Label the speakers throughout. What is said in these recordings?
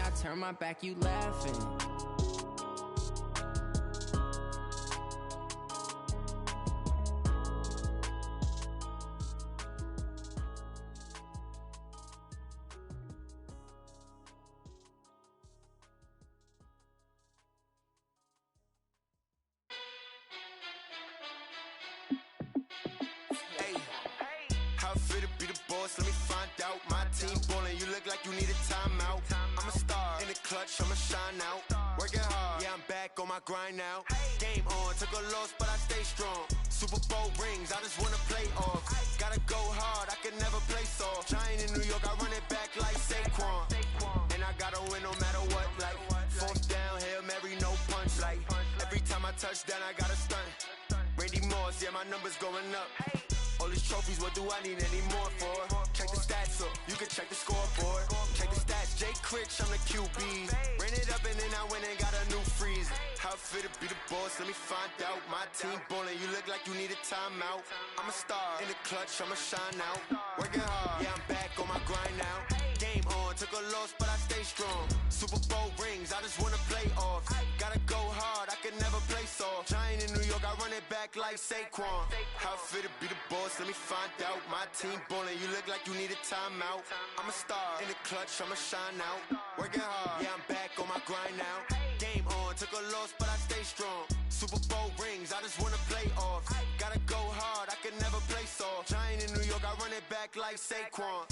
Speaker 1: I turn my back, you laughing.
Speaker 2: How fit to be the boss? Let me find out. My team ballin', you look like you need a timeout. I'm a star in the clutch, I'ma shine out. Working hard, yeah, I'm back on my grind now. Game on, took a loss, but I stay strong. Super Bowl rings, I just wanna play off. Gotta go hard, I can never play soft. Giant in New York, I run it back like Saquon. And I gotta win no matter what, like fourth down, Hail Mary, no punch. Like every time I touch down, I gotta stunt. Randy Moss, yeah, my numbers going up. All these trophies, what do I need any more for? Check the stats up, you can check the scoreboard. Check the stats, Jay Critch, I'm the QB. Ran it up and then I went and got a new freeze. How fit to be the boss, let me find out. My team ballin', you look like you need a timeout. I'm a star in the clutch, I'ma shine out. Working hard, yeah, I'm back on my grind now. Game on, took a loss, but I stay strong. Super Bowl rings, I just wanna play off. Gotta go hard, I can never play soft. Giant in New York, I run it back like Saquon. How fit to be the boss, let me find out. My team ballin', you look like you need a timeout. I'm a star in the clutch, I'ma shine out. Working hard, yeah, I'm back on my grind now. Game on, took a loss, but I stay strong. Super Bowl rings, I just wanna play off. Gotta go hard, I can never play soft. Giant in New York, I run it back like Saquon.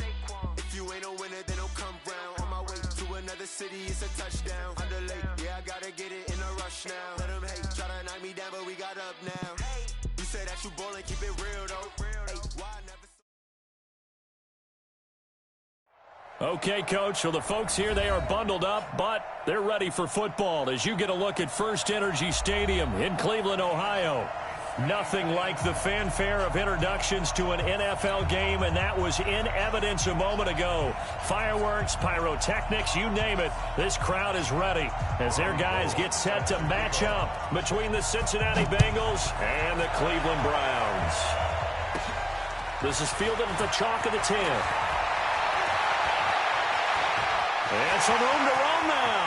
Speaker 2: If you ain't a winner, then don't come round. On my way to another city, it's a touchdown. Underlay, yeah, I gotta get it in a rush now. Let them hate, try to knock me down, but we got up now. You say that you ballin', keep it real though. Hey, why I never...
Speaker 3: Okay, Coach, so the folks here, they are bundled up, but they're ready for football as you get a look at First Energy Stadium in Cleveland, Ohio. Nothing like the fanfare of introductions to an NFL game, and that was in evidence a moment ago. Fireworks, pyrotechnics, you name it. This crowd is ready as their guys get set to match up between the Cincinnati Bengals and the Cleveland Browns. This is fielded at the chalk of the 10. And some room to roam now.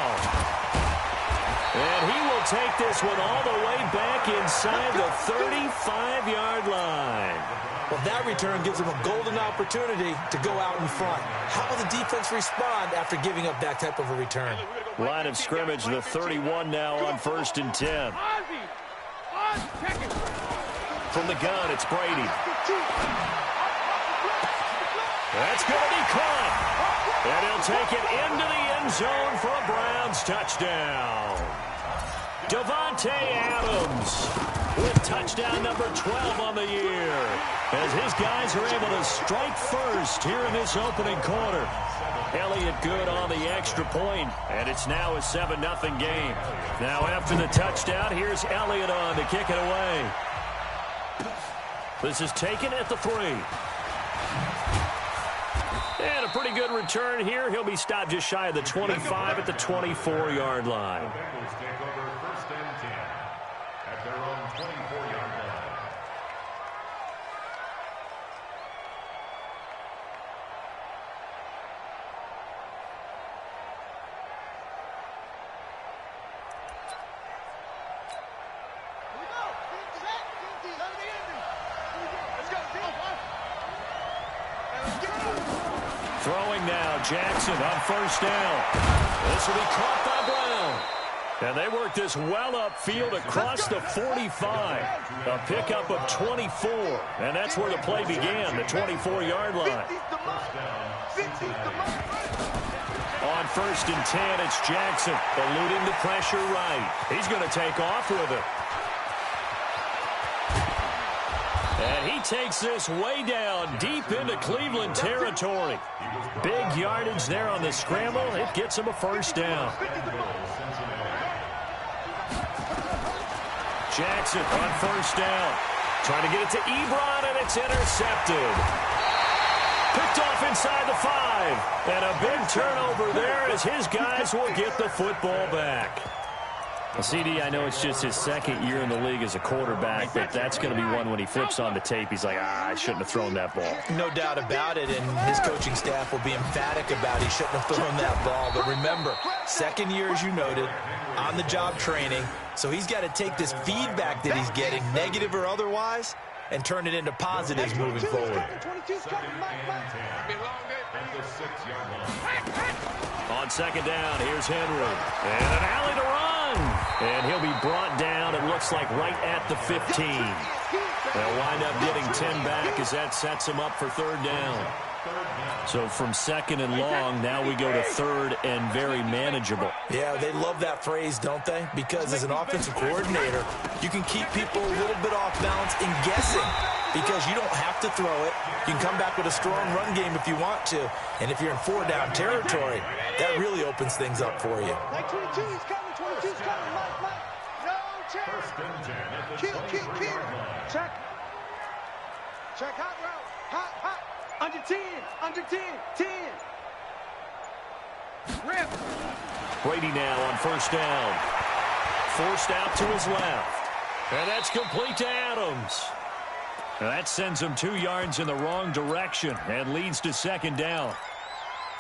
Speaker 3: And he will take this one all the way back inside the 35-yard line.
Speaker 4: Well, that return gives them a golden opportunity to go out in front. How will the defense respond after giving up that type of a return?
Speaker 3: Line of scrimmage, the 31 now on 1st and 10. From the gun, it's Brady. That's going to be caught. And he'll take it into the end zone for a Browns touchdown. Davante Adams with touchdown number 12 on the year, as his guys are able to strike first here in this opening quarter. Elliott good on the extra point, and it's now a 7-0 game. Now after the touchdown, here's Elliott on to kick it away. This is taken at the 3. And a pretty good return here. He'll be stopped just shy of the 25 at the 24-yard line. Throwing now, Jackson on 1st down. This will be caught by Brown. And they work this well upfield across the 45. A pickup of 24. And that's where the play began, the 24-yard line. On 1st and 10, it's Jackson, eluding the pressure right. He's going to take off with it. And he takes this way down, deep into Cleveland territory. Big yardage there on the scramble. It gets him a 1st down. Jackson on 1st down. Trying to get it to Ebron, and it's intercepted. Picked off inside the 5. And a big turnover there as his guys will get the football back. Well, CD, I know it's just his second year in the league as a quarterback, but that's going to be one when he flips on the tape. He's like, I shouldn't have thrown that ball.
Speaker 4: No doubt about it, and his coaching staff will be emphatic about he shouldn't have thrown that ball. But remember, second year, as you noted, on-the-job training, so he's got to take this feedback that he's getting, negative or otherwise, and turn it into positives moving forward.
Speaker 3: On second down, here's Henry. And an alley to run. And he'll be brought down, it looks like, right at the 15. They'll wind up getting 10 back as that sets him up for third down. So from second and long, now we go to third and very manageable.
Speaker 4: Yeah, they love that phrase, don't they? Because as an offensive coordinator, you can keep people a little bit off balance and guessing because you don't have to throw it. You can come back with a strong run game if you want to. And if you're in four-down territory, that really opens things up for you.
Speaker 5: Like 22, he's coming, 22's coming, Mike. No, check. Kill. Check. Check, hot route. Hot. Under 10. 10. Rip.
Speaker 3: Brady now on first down. Forced out to his left. And that's complete to Adams. Now that sends him 2 yards in the wrong direction and leads to second down.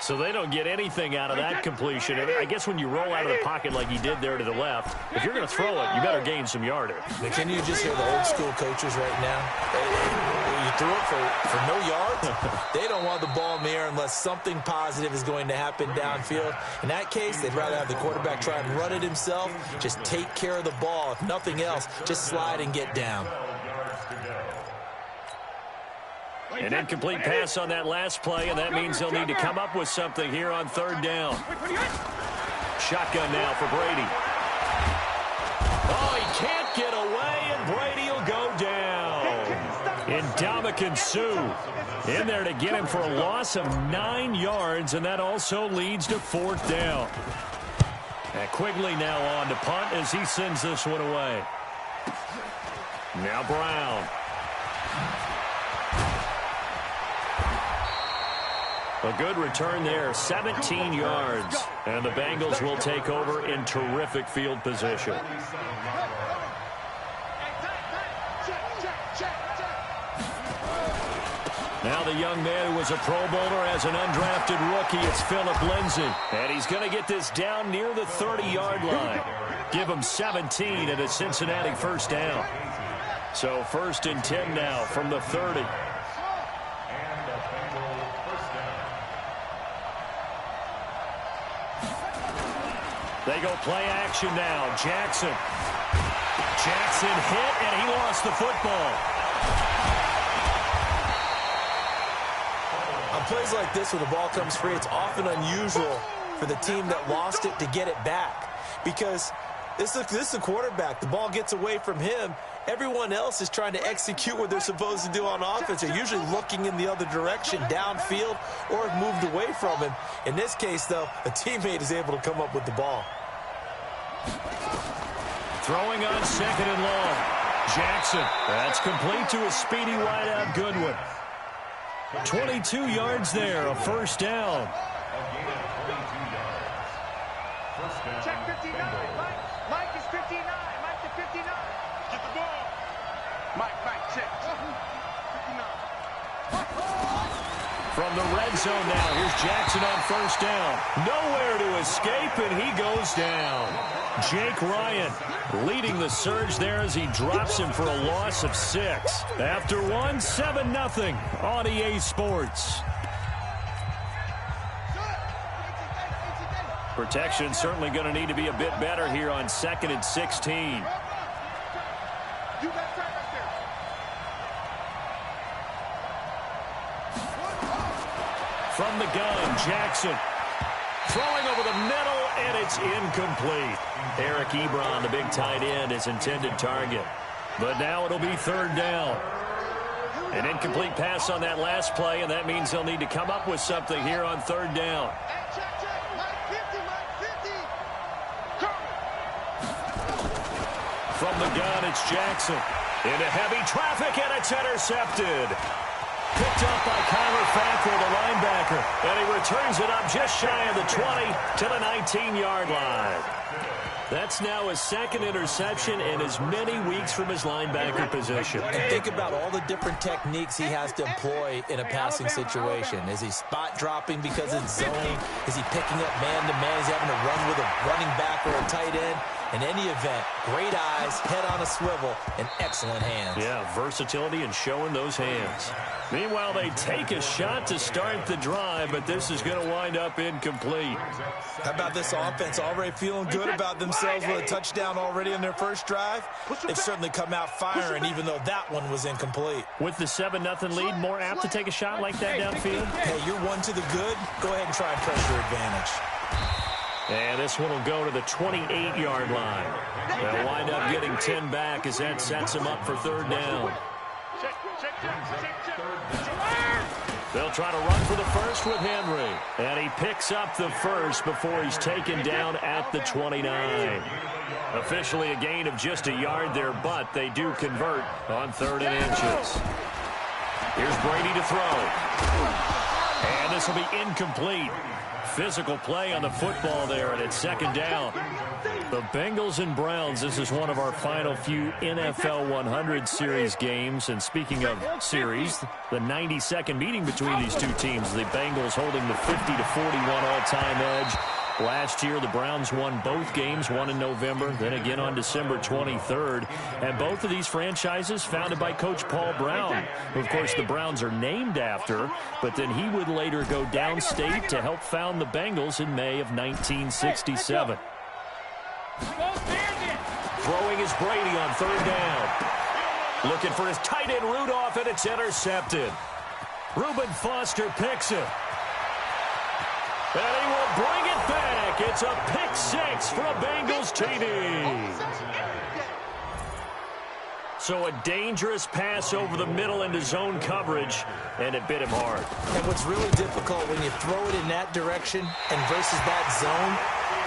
Speaker 3: So they don't get anything out of that completion. I guess when you roll out of the pocket like he did there to the left, if you're going to throw it, you better gain some yardage.
Speaker 4: But can you just hear the old school coaches right now? You threw it for no yards? They don't want the ball in the air unless something positive is going to happen downfield. In that case, they'd rather have the quarterback try and run it himself. Just take care of the ball. If nothing else, just slide and get down.
Speaker 3: An incomplete pass on that last play, and that means they'll need to come up with something here on third down. Shotgun now for Brady. Oh, he can't get away, and Brady will go down. Ndamukong Suh in there to get him for a loss of 9 yards, and that also leads to fourth down. And Quigley now on to punt as he sends this one away. Now Brown. A good return there, 17 yards. And the Bengals will take over in terrific field position. Now the young man who was a Pro Bowler as an undrafted rookie, it's Phillip Lindsay. And he's going to get this down near the 30-yard line. Give him 17 and a Cincinnati first down. So first and 10 now from the 30. They go play action now. Jackson hit, and he lost the football.
Speaker 4: On plays like this where the ball comes free, it's often unusual for the team that lost it to get it back. Because this is the quarterback. The ball gets away from him. Everyone else is trying to execute what they're supposed to do on offense. They're usually looking in the other direction, downfield, or have moved away from him. In this case, though, a teammate is able to come up with the ball.
Speaker 3: Throwing on second and long. Jackson. That's complete to a speedy wideout Goodwin. 22 yards there, a first down.
Speaker 5: Check 59. Mike is 59. Mike to 59. Get the ball. Mike, check. 59.
Speaker 3: From the red zone now, here's Jackson on first down. Nowhere to escape, and he goes down. Jake Ryan leading the surge there as he drops him for a loss of 6. After one, 7-0 on EA Sports. Protection certainly going to need to be a bit better here on 2nd and 16. From the gun, Jackson throwing over the middle, and it's incomplete. Eric Ebron, the big tight end, his intended target. But now it'll be third down. An incomplete pass on that last play, and that means they'll need to come up with something here on third down. From the gun, it's Jackson. Into heavy traffic, and it's intercepted. Picked up by Kyler Fackrell, the linebacker. And he returns it up just shy of the 20 to the 19-yard line. That's now his second interception and as many weeks from his linebacker position.
Speaker 4: And think about all the different techniques he has to employ in a passing situation. Is he spot dropping because it's zone? Is he picking up man-to-man? Is he having to run with a running back or a tight end? In any event, great eyes, head on a swivel, and excellent hands.
Speaker 3: Yeah, versatility and showing those hands. Meanwhile, they take a shot to start the drive, but this is going to wind up incomplete.
Speaker 4: How about this offense already feeling good about themselves with a touchdown already in their first drive? They've certainly come out firing, even though that one was incomplete.
Speaker 3: With the 7-0 lead, more apt to take a shot like that downfield?
Speaker 4: Hey, you're one to the good. Go ahead and try and press your advantage.
Speaker 3: And this one will go to the 28-yard line. They'll wind up getting 10 back as that sets them up for third down. They'll try to run for the first with Henry. And he picks up the first before he's taken down at the 29. Officially a gain of just a yard there, but they do convert on 3rd and inches. Here's Brady to throw. And this will be incomplete. Physical play on the football there, and it's 2nd down. The Bengals and Browns, this is one of our final few NFL 100 series games. And speaking of series, the 92nd meeting between these two teams. The Bengals holding the 50-41 all-time edge. Last year, the Browns won both games, one in November, then again on December 23rd. And both of these franchises founded by Coach Paul Brown, who, of course, the Browns are named after, but then he would later go downstate to help found the Bengals in May of 1967. Throwing is Brady on 3rd down. Looking for his tight end Rudolph, and it's intercepted. Reuben Foster picks it. And he will bring it back. It's a pick 6 for a Bengals TD. So a dangerous pass over the middle into zone coverage, and it bit him hard.
Speaker 4: And what's really difficult when you throw it in that direction and versus that zone,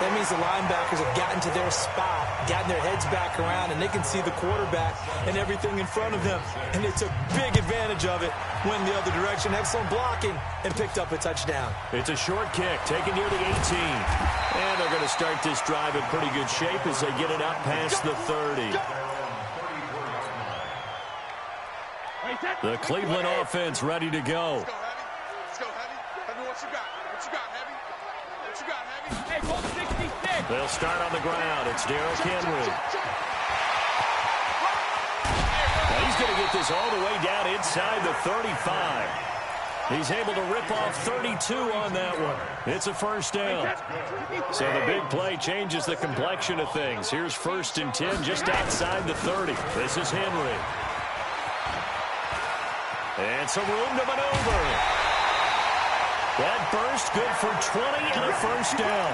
Speaker 4: that means the linebackers have gotten to their spot, gotten their heads back around, and they can see the quarterback and everything in front of them. And they took big advantage of it, went the other direction, excellent blocking, and picked up a touchdown.
Speaker 3: It's a short kick, taken near the 18. And they're going to start this drive in pretty good shape as they get it out past the 30. The Cleveland offense ready to go.
Speaker 5: Let's go, Heavy. Heavy, what you got? What you got, Heavy? What you got, Heavy? Hey, ball 66. They'll
Speaker 3: start on the ground. It's Derrick Henry. Now he's going to get this all the way down inside the 35. He's able to rip off 32 on that one. It's a 1st down. So the big play changes the complexion of things. Here's 1st and 10 just outside the 30. This is Henry. And some room to maneuver. That burst good for 20 and a 1st down.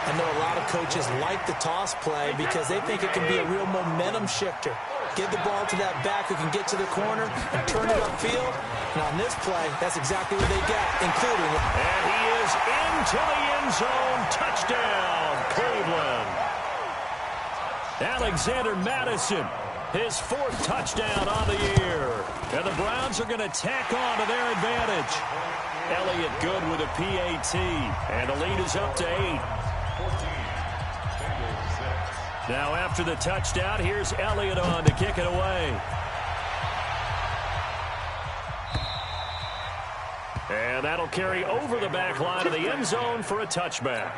Speaker 4: I know a lot of coaches like the toss play because they think it can be a real momentum shifter. Give the ball to that back who can get to the corner and turn it upfield. And on this play, that's exactly what they got, including...
Speaker 3: And he is into the end zone. Touchdown, Cleveland. Alexander Madison, his 4th touchdown on the year. And the Browns are going to tack on to their advantage. Elliott good with a PAT. And the lead is up to 8. Now after the touchdown, here's Elliott on to kick it away. And that'll carry over the back line of the end zone for a touchback.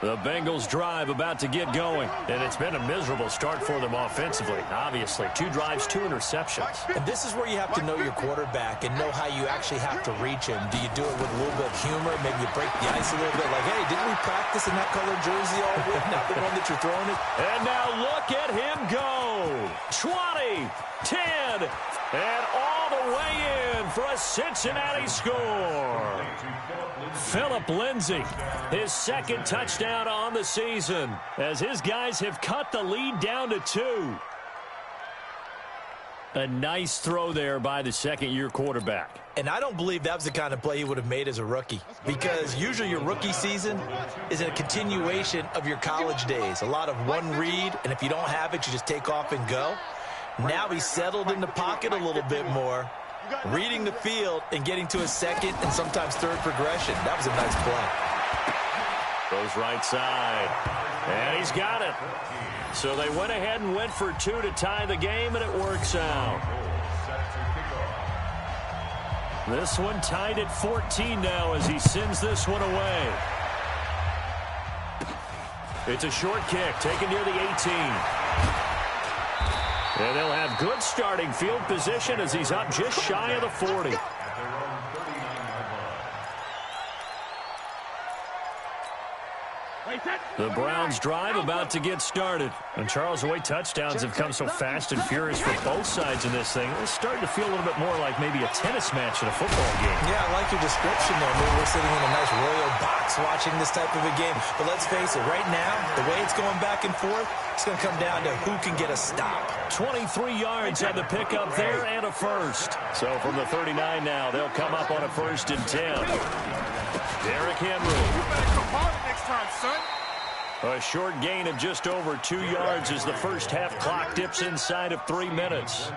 Speaker 3: The Bengals drive about to get going, and it's been a miserable start for them offensively, obviously. 2 drives, 2 interceptions.
Speaker 4: And this is where you have to know your quarterback and know how you actually have to reach him. Do you do it with a little bit of humor? Maybe you break the ice a little bit, like, hey, didn't we practice in that color jersey all week? Not the one that you're throwing it.
Speaker 3: And now look at him go. 20, 10, and all the way in for a Cincinnati score. Phillip Lindsay, his 2nd touchdown on the season, as his guys have cut the lead down to 2. A nice throw there by the 2nd-year quarterback.
Speaker 4: And I don't believe that was the kind of play he would have made as a rookie, because usually your rookie season is a continuation of your college days. A lot of one read, and if you don't have it, you just take off and go. Now he's settled in the pocket a little bit more, reading the field and getting to his 2nd and sometimes 3rd progression. That was a nice play.
Speaker 3: Goes right side. And he's got it. So they went ahead and went for 2 to tie the game, and it works out. This one tied at 14 now as he sends this one away. It's a short kick taken near the 18. And they'll have good starting field position as he's up just shy of the 40. The Browns drive about to get started. And Charles, the way touchdowns have come so fast and furious for both sides in this thing, it's starting to feel a little bit more like maybe a tennis match in a football game. Yeah, I like your description there. Maybe we're sitting in a nice royal box watching this type of a game. But let's face it, right now, the way it's going back and forth, it's going to come down to who can get a stop. 23 yards on the pickup there and a first. So from the 39 now, they'll come up on a 1st and 10. Derrick Henry.
Speaker 5: You better come harder next time, son.
Speaker 3: A short gain of just over 2 yards as the first half clock dips inside of 3 minutes.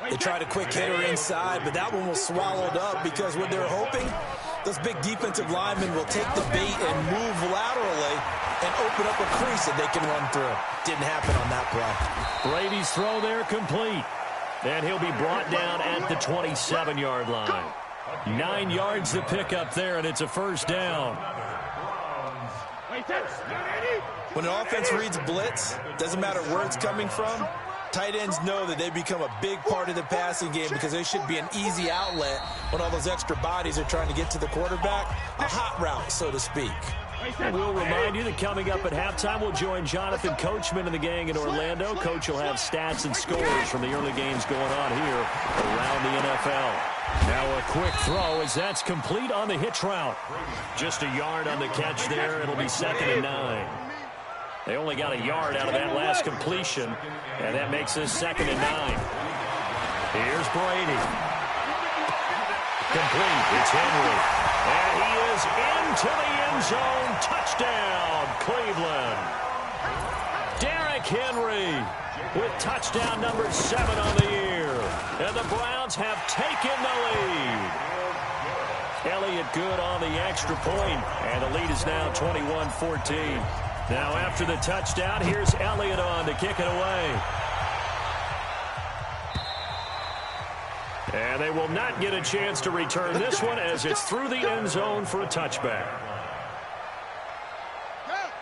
Speaker 4: They tried a quick hitter inside, but that one was swallowed up because what they're hoping, those big defensive linemen will take the bait and move laterally and open up a crease that they can run through. Didn't happen on that play.
Speaker 3: Brady's throw there complete. And he'll be brought down at the 27-yard line. 9 yards to pick up there, and it's a first down.
Speaker 4: When an offense reads blitz, doesn't matter where it's coming from, tight ends know that they become a big part of the passing game because they should be an easy outlet when all those extra bodies are trying to get to the quarterback. A hot route, so to speak.
Speaker 3: And we'll remind you that coming up at halftime, we'll join Jonathan Coachman and the gang in Orlando. Coach will have stats and scores from the early games going on here around the NFL. Now a quick throw as that's complete on the hitch route. Just a yard on the catch there. It'll be 2nd and 9. They only got a yard out of that last completion, and that makes this 2nd and 9. Here's Brady. Complete. It's Henry. And he is into the end zone. Touchdown, Cleveland. Derrick Henry with touchdown number 7 on the year. And the Browns have taken the lead. Elliott good on the extra point, and the lead is now 21-14. Now after the touchdown, here's Elliott on to kick it away. And they will not get a chance to return this one as it's through the end zone for a touchback.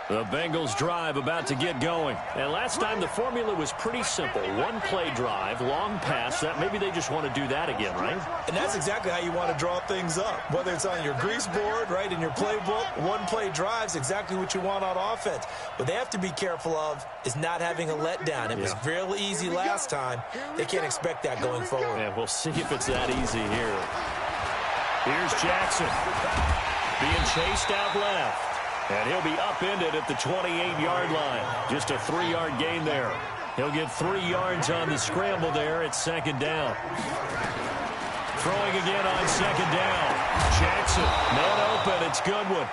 Speaker 3: The Bengals drive about to get going. And last time the formula was pretty simple. One play drive, long pass. That maybe they just want to do that again, right?
Speaker 4: And that's exactly how you want to draw things up. Whether it's on your grease board, right, in your playbook, one play drive's exactly what you want on offense. What they have to be careful of is not having a letdown. It was real easy last time. They can't expect that going forward.
Speaker 3: Yeah, we'll see if it's that easy here. Here's Jackson being chased out left. And he'll be upended at the 28-yard line. Just a 3-yard gain there. He'll get 3 yards on the scramble there at 2nd down. Throwing again on 2nd down. Jackson, not open. It's Goodwin.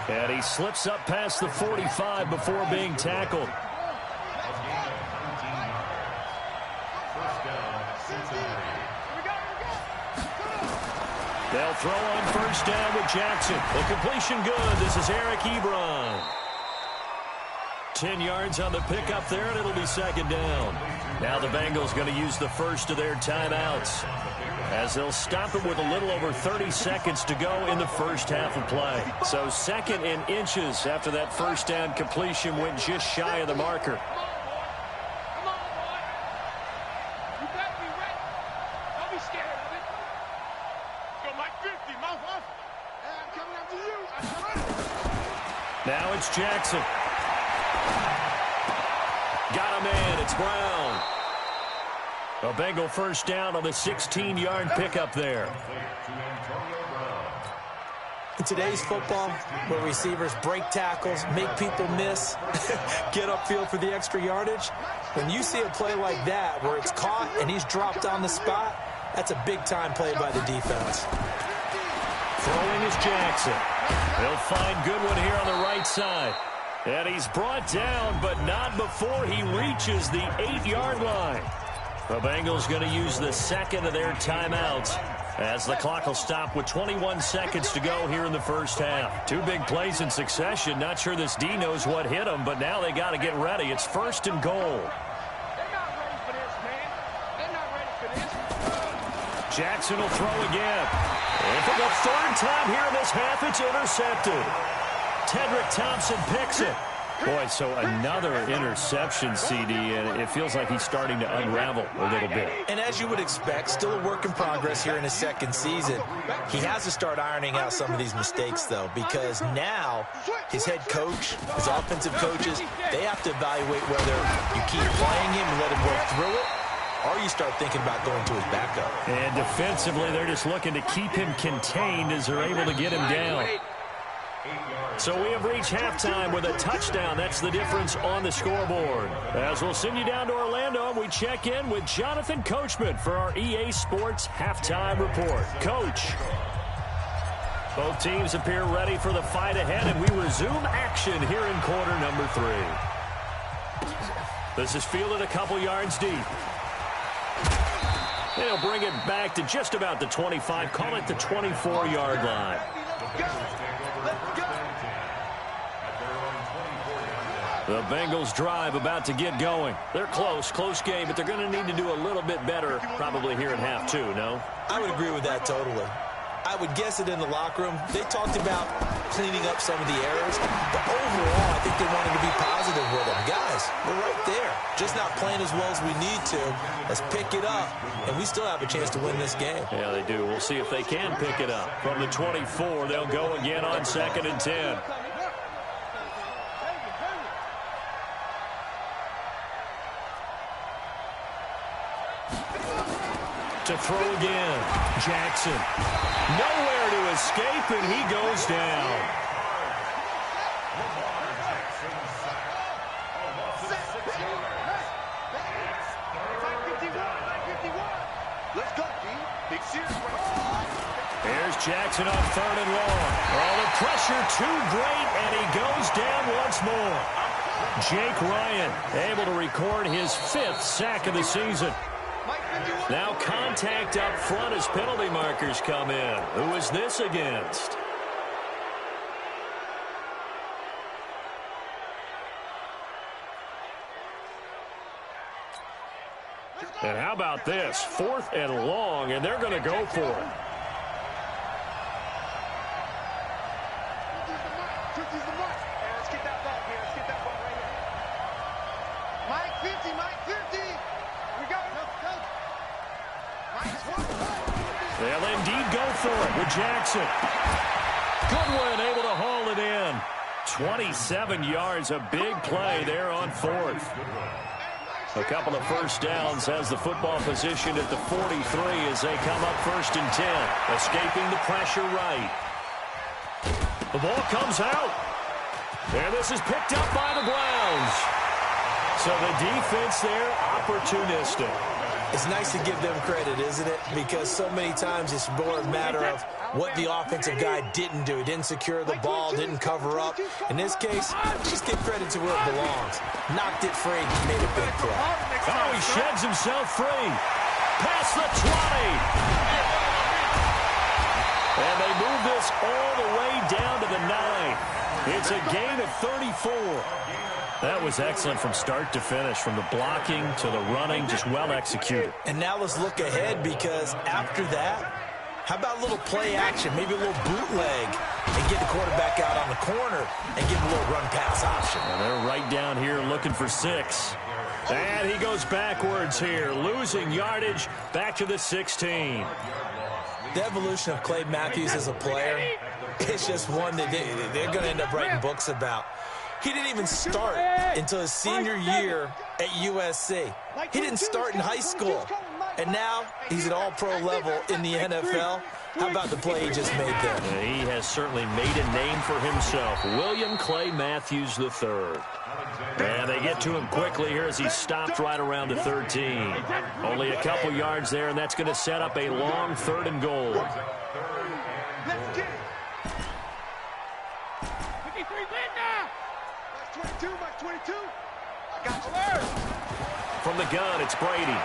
Speaker 3: And he slips up past the 45 before being tackled. They'll throw on 1st down with Jackson. The completion good. This is Eric Ebron. 10 yards on the pickup there, and it'll be 2nd down. Now the Bengals going to use the first of their timeouts as they'll stop it with a little over 30 seconds to go in the first half of play. So 2nd and inches after that 1st down completion went just shy of the marker. Now it's Jackson. Got a man. It's Brown. A Bengal 1st down on the 16-yard pickup there.
Speaker 4: In today's football, where receivers break tackles, make people miss, get upfield for the extra yardage, when you see a play like that where it's caught and he's dropped on the spot, that's a big-time play by the defense.
Speaker 3: Throwing is Jackson. They'll find Goodwin here on the right side. And he's brought down, but not before he reaches the 8-yard line. The Bengals going to use the 2nd of their timeouts As the clock will stop with 21 seconds to go here in the first half. Two big plays in succession. Not sure this D knows what hit them, but now they got to get ready. It's first and goal.
Speaker 5: They're not ready for this, man. They're not ready for this.
Speaker 3: Jackson will throw again. And for the third time here in this half, it's intercepted. Tedrick Thompson picks it. Boy, so another interception, CD, and it feels like he's starting to unravel a little bit.
Speaker 4: And as you would expect, still a work in progress here in his second season. He has to start ironing out some of these mistakes, though, because now his head coach, his offensive coaches, they have to evaluate whether you keep playing him and let him work through it, or you start thinking about going to his backup.
Speaker 3: And defensively, they're just looking to keep him contained as they're able to get him down. So we have reached halftime with a touchdown. That's the difference on the scoreboard. As we'll send you down to Orlando, we check in with Jonathan Coachman for our EA Sports Halftime Report. Coach. Both teams appear ready for the fight ahead, and we resume action here in quarter number 3. This is fielded a couple yards deep. They'll bring it back to just about the 25, call it the 24-yard line. The Bengals drive about to get going. They're close game, but they're going to need to do a little bit better probably here in half 2, no?
Speaker 4: I would agree with that totally. I would guess it in the locker room. They talked about cleaning up some of the errors, but overall, I think they wanted to be positive with them. Guys, we're right there. Just not playing as well as we need to. Let's pick it up, and we still have a chance to win this game.
Speaker 3: Yeah, they do. We'll see if they can pick it up. From the 24, they'll go again on 2nd and 10. To throw again. Jackson. Nowhere to escape, and he goes down. Here's Jackson on 3rd and long. Oh, the pressure too great, and he goes down once more. Jake Ryan able to record his 5th sack of the season. Now contact up front as penalty markers come in. Who is this against? And how about this? 4th and long, and they're going to go for it. They'll indeed go for it with Jackson. Goodwin able to haul it in. 27 yards, a big play there on 4th. A couple of first downs has the football position at the 43 as they come up 1st and 10. Escaping the pressure right. The ball comes out. And this is picked up by the Browns. So the defense there, opportunistic.
Speaker 4: It's nice to give them credit, isn't it? Because so many times it's more a matter of what the offensive guy didn't do. He didn't secure the ball, didn't cover up. In this case, just give credit to where it belongs. Knocked it free, made a big play.
Speaker 3: Oh, he sheds himself free. Past the 20. And they move this all the way down to the 9. It's a gain of 34. That was excellent from start to finish, from the blocking to the running, just well executed.
Speaker 4: And now let's look ahead, because after that, how about a little play action, maybe a little bootleg, and get the quarterback out on the corner and give him a little run-pass option.
Speaker 3: And they're right down here looking for 6. And he goes backwards here, losing yardage back to the 16.
Speaker 4: The evolution of Clay Matthews as a player, it's just one that they're going to end up writing books about. He didn't even start until his senior year at USC. He didn't start in high school. And now he's at all-pro level in the NFL. How about the play he just made there?
Speaker 3: Yeah, he has certainly made a name for himself. William Clay Matthews III. And they get to him quickly here as he stopped right around the 13. Only a couple yards there, and that's going to set up a long 3rd and goal.
Speaker 5: Let's get it. 53 win now. 22, Mike 22. I got you there.
Speaker 3: From the gun, it's Brady.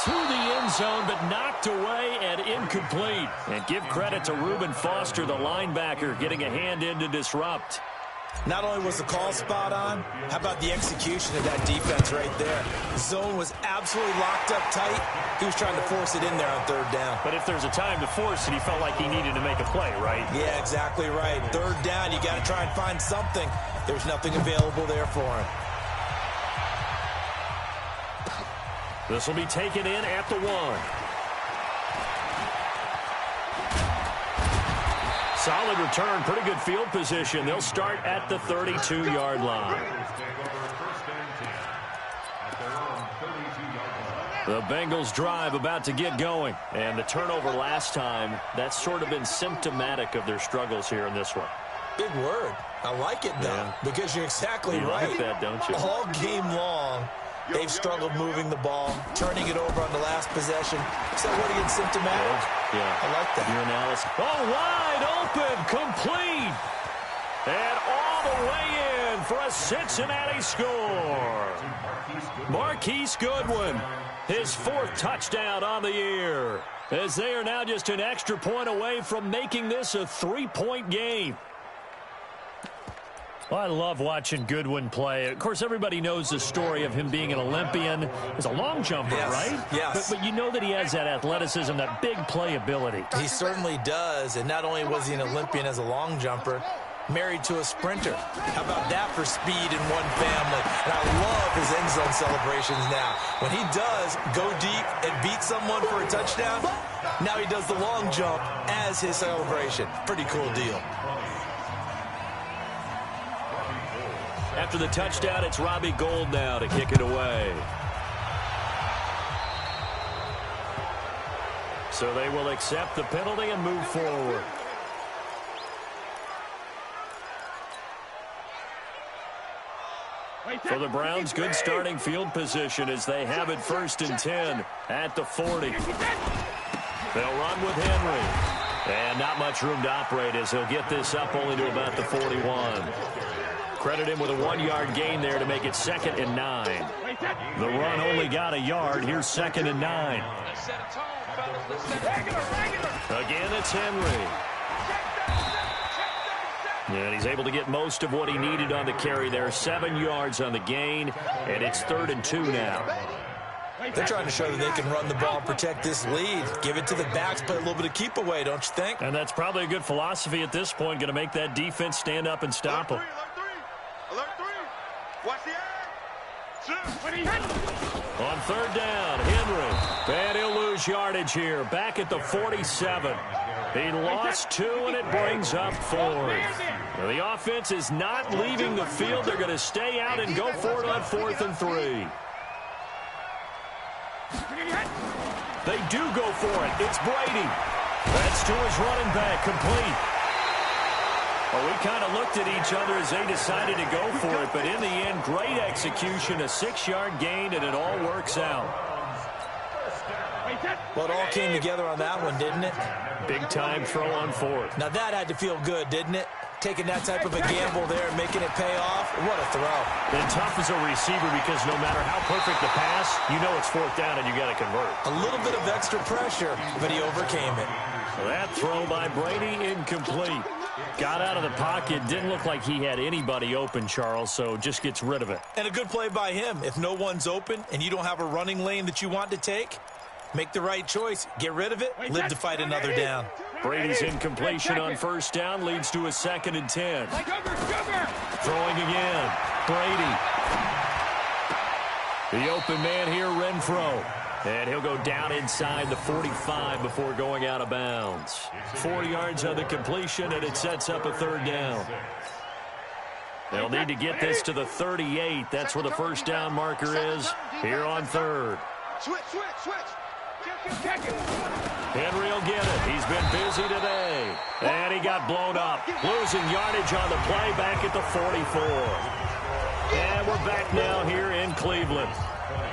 Speaker 3: To the end zone, but knocked away and incomplete. And give credit to Reuben Foster, the linebacker, getting a hand in to disrupt.
Speaker 4: Not only was the call spot on, how about the execution of that defense right there? The zone was absolutely locked up tight. He was trying to force it in there on third down.
Speaker 3: But if there's a time to force it, he felt like he needed to make a play, right?
Speaker 4: Yeah, exactly right. Third down, you got to try and find something. There's nothing available there for him.
Speaker 3: This will be taken in at the 1. Solid return, pretty good field position. They'll start at the 32-yard line. The Bengals drive about to get going. And the turnover last time, that's sort of been symptomatic of their struggles here in this one.
Speaker 4: Big word. I like it, though,
Speaker 3: Yeah.
Speaker 4: because you're exactly right.
Speaker 3: Like that, don't you?
Speaker 4: All game long, they've struggled moving the ball, turning it over on the last possession. So what are you, symptomatic?
Speaker 3: Yeah.
Speaker 4: I like that.
Speaker 3: Your analysis. Oh, wide open, complete. And all the way in for a Cincinnati score. Marquise Goodwin, his 4th touchdown on the year, as they are now just an extra point away from making this a 3-point game. Well, I love watching Goodwin play. Of course, everybody knows the story of him being an Olympian. He's a long jumper,
Speaker 4: Yes,
Speaker 3: right?
Speaker 4: yes.
Speaker 3: But you know that he has that athleticism, that big playability.
Speaker 4: He certainly does, and not only was he an Olympian as a long jumper, married to a sprinter. How about that for speed in one family? And I love his end zone celebrations now. When he does go deep and beat someone for a touchdown, now he does the long jump as his celebration. Pretty cool deal.
Speaker 3: After the touchdown, it's Robbie Gould now to kick it away. So they will accept the penalty and move forward. For the Browns, good starting field position as they have it 1st and 10 at the 40. They'll run with Henry. And not much room to operate as he'll get this up only to about the 41. Credit him with a 1-yard gain there to make it 2nd and 9. The run only got a yard. Here's 2nd and 9. Again, it's Henry. And he's able to get most of what he needed on the carry there. 7 yards on the gain, and it's 3rd and 2 now.
Speaker 4: They're trying to show that they can run the ball, protect this lead. Give it to the backs, play a little bit of keep away, don't you think?
Speaker 3: And that's probably a good philosophy at this point, going to make that defense stand up and stop him.
Speaker 5: Alert 3. Watch the
Speaker 3: On 3rd down, Henry. And he'll lose yardage here. Back at the 47. He lost 2, and it brings up 4th. Now, the offense is not leaving the field. They're going to stay out and go for it on 4th and 3. They do go for it. It's Brady. That's to his running back, complete. Well, we kind of looked at each other as they decided to go for it, but in the end, great execution, a 6-yard gain, and it all works out.
Speaker 4: Well, it all came together on that one, didn't it?
Speaker 3: Big-time throw on 4th.
Speaker 4: Now, that had to feel good, didn't it? Taking that type of a gamble there and making it pay off. What a throw.
Speaker 3: And tough as a receiver because no matter how perfect the pass, you know it's 4th down and you got to convert.
Speaker 4: A little bit of extra pressure, but he overcame it.
Speaker 3: That throw by Brady, incomplete. Got out of the pocket. Didn't look like he had anybody open, Charles, so just gets rid of it.
Speaker 4: And a good play by him. If no one's open and you don't have a running lane that you want to take, make the right choice. Get rid of it. Live to fight another down.
Speaker 3: Brady's incompletion on 1st down leads to a 2nd and 10. Throwing again. Brady. The open man here, Renfro. And he'll go down inside the 45 before going out of bounds. 4 yards on the completion, and it sets up a 3rd down. They'll need to get this to the 38. That's where the 1st down marker is here on 3rd.
Speaker 5: Switch.
Speaker 3: Henry will get it. He's been busy today. And he got blown up. Losing yardage on the play back at the 44. And we're back now here in Cleveland,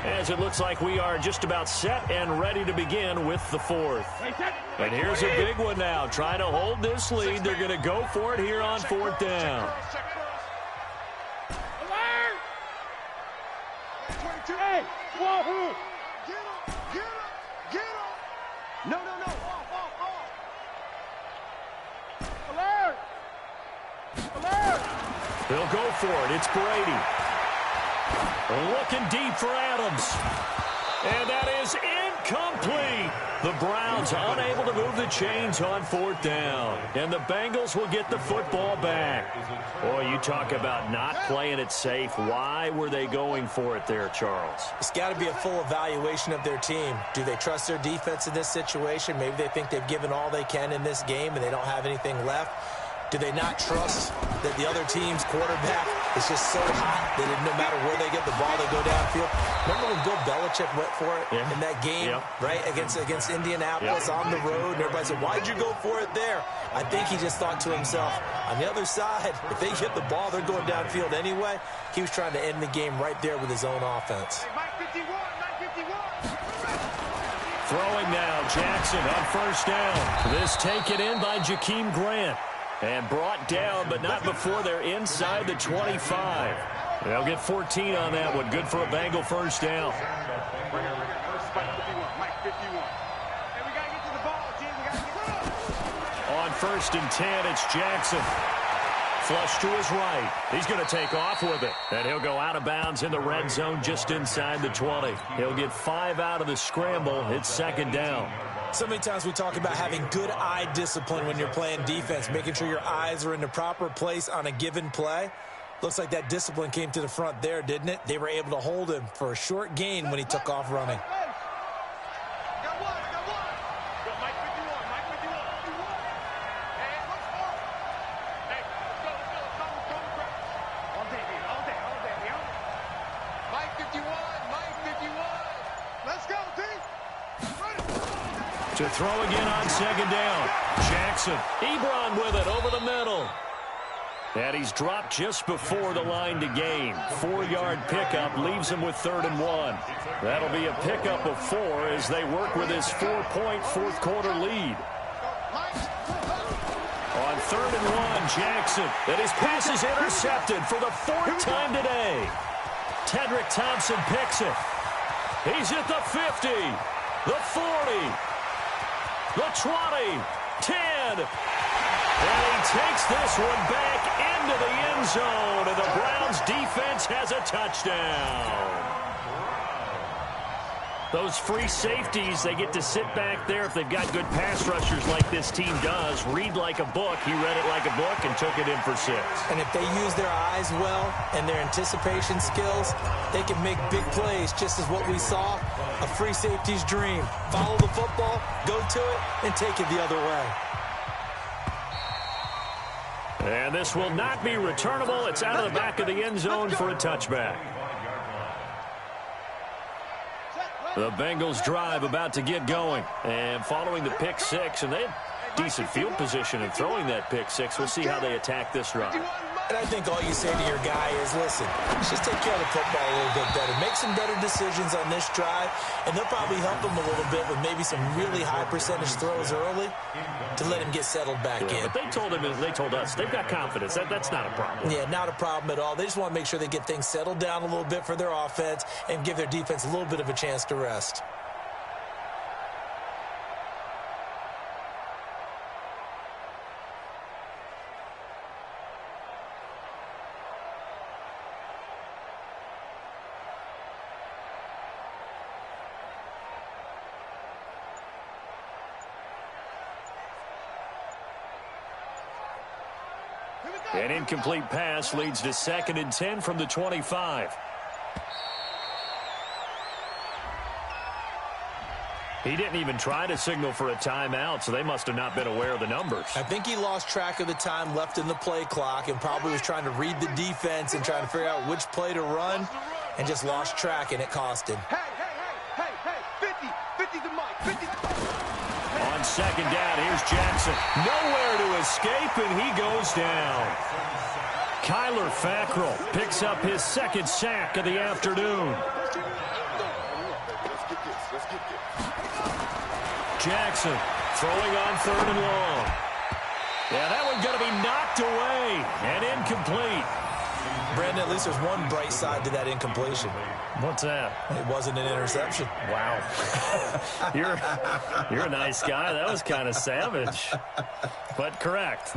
Speaker 3: as it looks like we are just about set and ready to begin with the 4th. And here's a big one now. Trying to hold this lead. They're going to go for it here on 4th down.
Speaker 5: 22. Hey, Wahoo! Get him! No, no, no. Off. Alert! Alert!
Speaker 3: He'll go for it. It's Brady. Looking deep for Adams. And that is incomplete. The Browns unable to move the chains on 4th down. And the Bengals will get the football back. Boy, you talk about not playing it safe. Why were they going for it there, Charles?
Speaker 4: It's got to be a full evaluation of their team. Do they trust their defense in this situation? Maybe they think they've given all they can in this game and they don't have anything left. Do they not trust that the other team's quarterback is just so hot that no matter where they get the ball, they go downfield? Remember when Bill Belichick went for it in that game, right, against Indianapolis on the road? And everybody said, why'd you go for it there? I think he just thought to himself, on the other side, if they get the ball, they're going downfield anyway. He was trying to end the game right there with his own offense.
Speaker 5: Mike 51.
Speaker 3: Throwing now, Jackson on 1st down. This taken in by Jakeem Grant. And brought down, but not before they're inside the 25. They'll get 14 on that one. Good for a Bengal 1st down.
Speaker 5: Mike 51. Hey, we got to get to the ball, G. We got to get
Speaker 3: On 1st and 10, it's Jackson. Flush to his right. He's going to take off with it. And he'll go out of bounds in the red zone just inside the 20. He'll get 5 out of the scramble. It's 2nd down.
Speaker 4: So many times we talk about having good eye discipline when you're playing defense, making sure your eyes are in the proper place on a given play. Looks like that discipline came to the front there, didn't it? They were able to hold him for a short gain when he took off running.
Speaker 5: I got one. Go, Mike 51. Hey, let's go. Hey, let's go. All day, man. Mike 51. Let's go, D.
Speaker 3: To throw again on 2nd down. Jackson. Ebron with it over the middle. And he's dropped just before the line to gain. 4-yard pickup leaves him with 3rd and 1. That'll be a pickup of 4 as they work with his 4-point 4th quarter lead. On 3rd and 1, Jackson. And his pass is intercepted for the 4th time today. Tedrick Thompson picks it. He's at the 50, the 40. The 20, 10, and he takes this one back into the end zone, and the Browns defense has a touchdown. Those free safeties, they get to sit back there if they've got good pass rushers like this team does. Read like a book. He read it like a book and took it in for 6.
Speaker 4: And if they use their eyes well and their anticipation skills, they can make big plays, just as what we saw, a free safety's dream. Follow the football, go to it, and take it the other way.
Speaker 3: And this will not be returnable. It's out of the back of the end zone for a touchback. The Bengals drive about to get going. And following the pick 6, and they had decent field position in throwing that pick 6. We'll see how they attack this drive.
Speaker 4: And I think all you say to your guy is, listen, let's just take care of the football a little bit better. Make some better decisions on this drive, and they'll probably help him a little bit with maybe some really high percentage throws early to let him get settled back in.
Speaker 3: But they told us, they've got confidence. That's not a problem.
Speaker 4: Yeah, not a problem at all. They just want to make sure they get things settled down a little bit for their offense and give their defense a little bit of a chance to rest.
Speaker 3: An incomplete pass leads to 2nd and 10 from the 25. He didn't even try to signal for a timeout, so they must have not been aware of the numbers.
Speaker 4: I think he lost track of the time left in the play clock and probably was trying to read the defense and trying to figure out which play to run and just lost track, and it cost him.
Speaker 5: Hey, 50 to Mike, 50.
Speaker 3: On 2nd down, here's Jackson. Nowhere to escape, and he goes down. Kyler Fackrell picks up his 2nd sack of the afternoon. Jackson throwing on 3rd and long. Yeah, that one's going to be knocked away and incomplete.
Speaker 4: Brandon, at least there's one bright side to that incompletion.
Speaker 3: What's that?
Speaker 4: It wasn't an interception.
Speaker 3: Wow. You're a nice guy. That was kind of savage. But correct.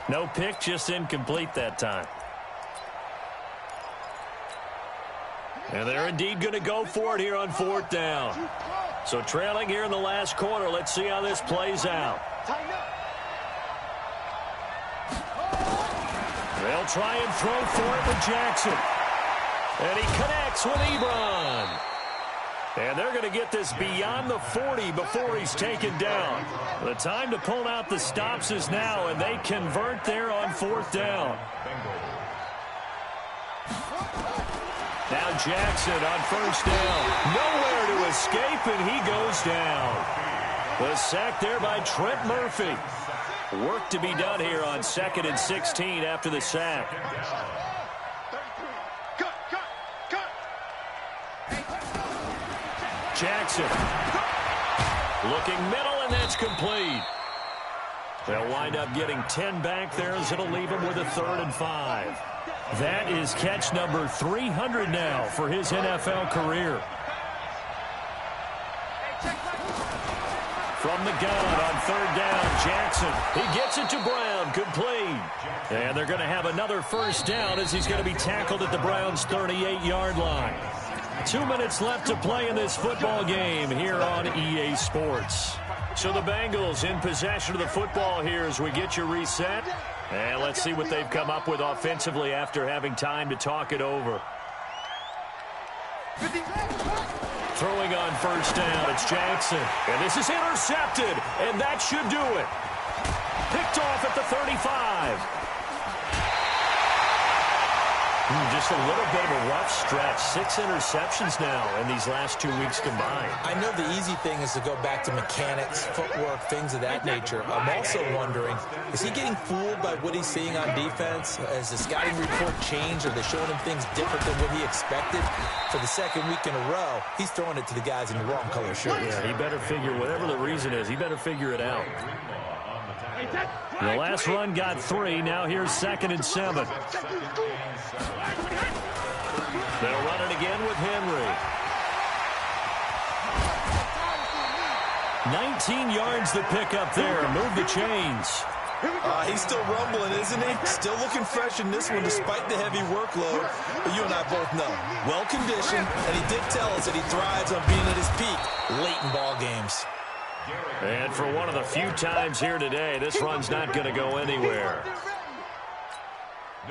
Speaker 3: No pick, just incomplete that time. And they're indeed going to go for it here on 4th down. So trailing here in the last quarter. Let's see how this plays out. They'll try and throw for it with Jackson. And he connects with Ebron. And they're going to get this beyond the 40 before he's taken down. The time to pull out the stops is now, and they convert there on 4th down. Now Jackson on 1st down. Nowhere to escape, and he goes down. The sack there by Trent Murphy. Work to be done here on 2nd and 16 after the sack. Jackson looking middle, and that's complete. They'll wind up getting 10 back there as it'll leave him with a 3rd and 5. That is catch number 300 now for his NFL career. From the gun on 3rd down, Jackson. He gets it to Brown, complete. And they're going to have another 1st down as he's going to be tackled at the Browns' 38-yard line. 2 minutes left to play in this football game here on EA Sports. So the Bengals in possession of the football here as we get you reset. And let's see what they've come up with offensively after having time to talk it over. Throwing on 1st down, it's Jackson. And this is intercepted, and that should do it. Picked off at the 35. Just a little bit of a rough stretch. 6 interceptions now in these last 2 weeks combined.
Speaker 4: I know the easy thing is to go back to mechanics, footwork, things of that nature. I'm also wondering, is he getting fooled by what he's seeing on defense? Has the scouting report changed? Are they showing him things different than what he expected? For the 2nd week in a row, he's throwing it to the guys in the wrong color shirts.
Speaker 3: Yeah, he better figure, whatever the reason is, he better figure it out. The last run got 3. Now here's 2nd and 7. They'll run it again with Henry. 19 yards to pick up there. Move the chains.
Speaker 4: He's still rumbling, isn't he? Still looking fresh in this one despite the heavy workload. But you and I both know, well-conditioned, and he did tell us that he thrives on being at his peak late in ball games.
Speaker 3: And for one of the few times here today, this run's not going to go anywhere.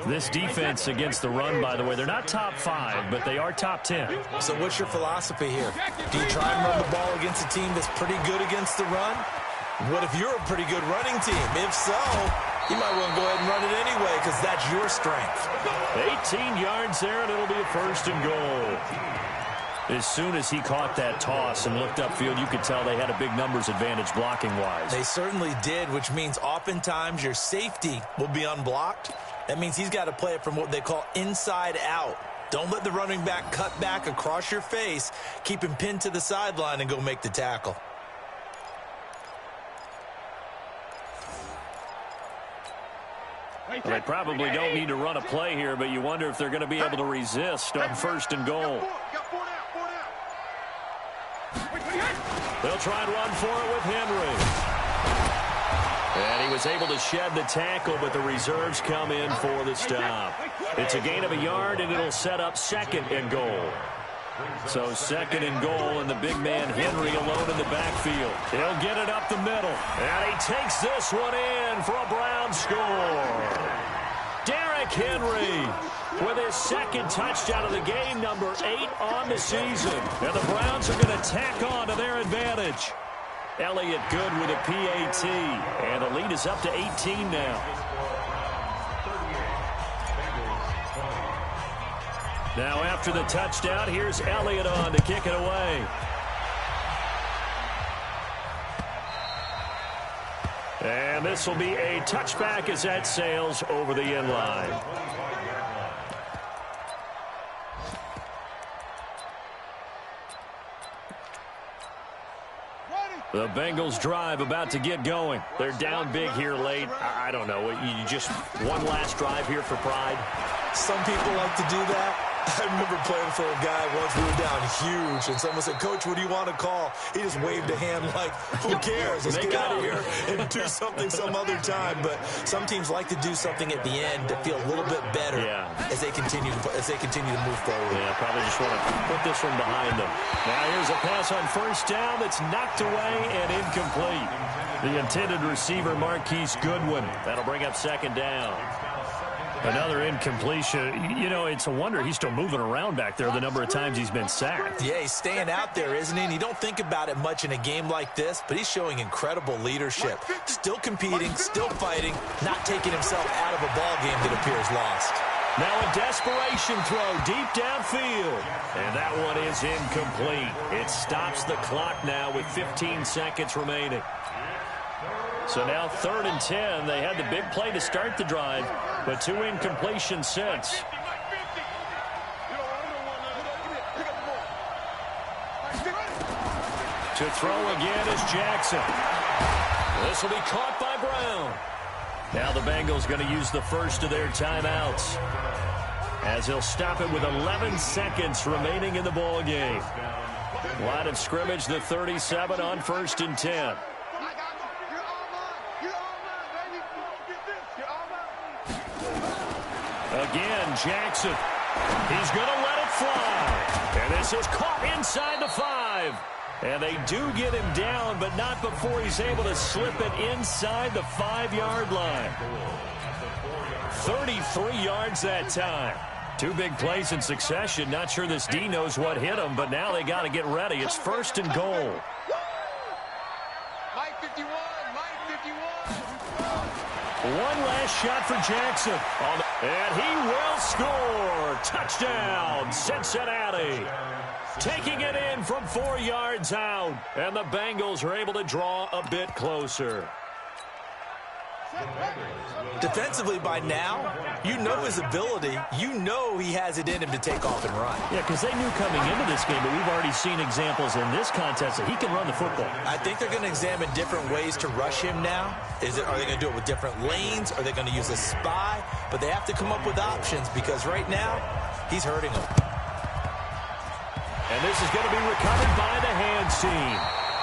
Speaker 3: This defense against the run, by the way, they're not top 5, but they are top 10.
Speaker 4: So what's your philosophy here? Do you try and run the ball against a team that's pretty good against the run? What if you're a pretty good running team? If so, you might want to go ahead and run it anyway because that's your strength.
Speaker 3: 18 yards there, and it'll be a 1st and goal. As soon as he caught that toss and looked upfield, you could tell they had a big numbers advantage blocking-wise.
Speaker 4: They certainly did, which means oftentimes your safety will be unblocked. That means he's got to play it from what they call inside out. Don't let the running back cut back across your face. Keep him pinned to the sideline and go make the tackle.
Speaker 3: Well, they probably don't need to run a play here, but you wonder if they're going to be able to resist on 1st and goal. They'll try and run for it with Henry. And he was able to shed the tackle, but the reserves come in for the stop. It's a gain of a yard, and it'll set up 2nd and goal. So 2nd and goal, and the big man Henry alone in the backfield. He'll get it up the middle. And he takes this one in for a Brown score. Derrick Henry with his 2nd touchdown of the game, number 8 on the season. And the Browns are going to tack on to their advantage. Elliott good with a PAT. And the lead is up to 18 now. Now after the touchdown, here's Elliott on to kick it away. And this will be a touchback as that sails over the end line. The Bengals drive about to get going. They're down big here late. I don't know. You just one last drive here for pride.
Speaker 4: Some people like to do that. I remember playing for a guy once. We were down huge, and someone said, "Coach, what do you want to call?" He just waved a hand like, who cares? Let's get out of here and do something some other time. But some teams like to do something at the end to feel a little bit better as they continue to move forward.
Speaker 3: Yeah, probably just want to put this one behind them. Now here's a pass on first down that's knocked away and incomplete. The intended receiver, Marquise Goodwin. That'll bring up second down. Another incompletion. You know, it's a wonder he's still moving around back there the number of times he's been sacked.
Speaker 4: Yeah, he's staying out there, isn't he? And you don't think about it much in a game like this, but he's showing incredible leadership. Still competing, still fighting, not taking himself out of a ball game that appears lost.
Speaker 3: Now a desperation throw deep downfield. And that one is incomplete. It stops the clock now with 15 seconds remaining. So now 3rd and 10. They had the big play to start the drive, but 2 incompletions since. To throw again is Jackson. This will be caught by Brown. Now the Bengals going to use the first of their timeouts, as he'll stop it with 11 seconds remaining in the ball game. Line of scrimmage, the 37 on 1st and 10. Again, Jackson. He's going to let it fly. And this is caught inside the 5. And they do get him down, but not before he's able to slip it inside the 5-yard line. 33 yards that time. 2 big plays in succession. Not sure this D knows what hit him, but now they got to get ready. It's 1st and goal.
Speaker 5: Mike 51, Mike 51.
Speaker 3: One last shot for Jackson. And he will score. Touchdown, Cincinnati. Taking it in from 4 yards out. And the Bengals are able to draw a bit closer.
Speaker 4: Defensively by now, you know his ability. You know he has it in him to take off and run.
Speaker 3: Yeah, because they knew coming into this game, but we've already seen examples in this contest that he can run the football.
Speaker 4: I think they're going to examine different ways to rush him now. Are they going to do it with different lanes? Are they going to use a spy? But they have to come up with options, because right now, he's hurting them.
Speaker 3: And this is going to be recovered by the hands team.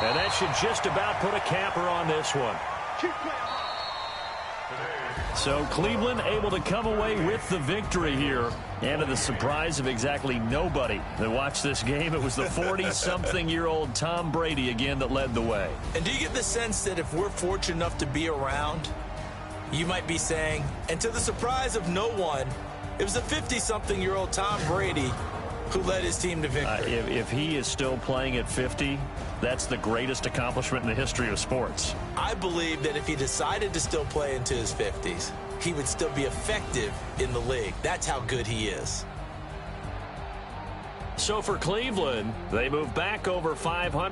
Speaker 3: And that should just about put a capper on this one. So Cleveland able to come away with the victory here. And to the surprise of exactly nobody that watched this game, it was the 40-something-year-old Tom Brady again that led the way.
Speaker 4: And do you get the sense that if we're fortunate enough to be around, you might be saying, and to the surprise of no one, it was a 50-something-year-old Tom Brady who led his team to victory.
Speaker 3: If he is still playing at 50, that's the greatest accomplishment in the history of sports.
Speaker 4: I believe that if he decided to still play into his 50s, he would still be effective in the league. That's how good he is.
Speaker 3: So for Cleveland, they move back over 500.